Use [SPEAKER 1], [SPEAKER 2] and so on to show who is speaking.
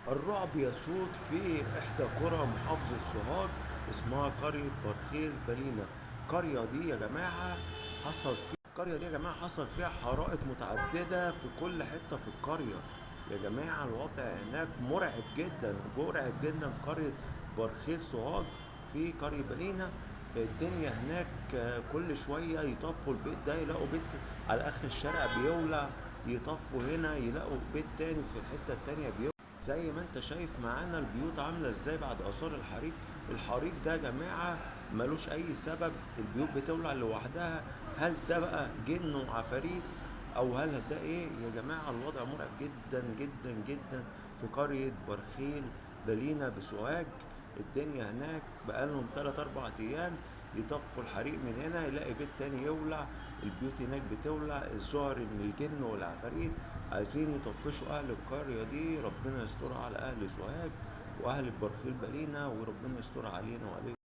[SPEAKER 1] الرعب يسود في إحدى قرى محافظة سوهاج، اسمها قرية برخيل بلينا. القرية دي يا جماعة حصل فيها حرائق متعددة في كل حتة في القرية. يا جماعة الوضع هناك مرعب جدا، مرعب جدا في قرية برخيل سوهاج. في قرية بلينا الدنيا هناك كل شوية يطفوا البيت ده يلاقوا بيت على آخر الشارع بيولع، يطفوا هنا يلاقوا بيت تاني في الحتة التانية بيولع. زي ما انت شايف معانا البيوت عاملة ازاي بعد اثار الحريق. الحريق ده يا جماعة ملوش اي سبب، البيوت بتولع لوحدها. هل ده بقى جن وعفاريت او هل ده ايه؟ يا جماعة الوضع مرعب جدا جدا جدا في قرية برخيل بلينا بسوهاج. الدنيا هناك بقالهم 3 4 ايام يطفوا الحريق من هنا يلاقي بيت تاني يولع. البيوت هناك بتولع، الظاهر ان الجن والعفاريت عايزين يطفشوا اهل القرية دي. ربنا يستر على اهل سوهاج واهل برخيل بلينا، وربنا يستر علينا وعليكم.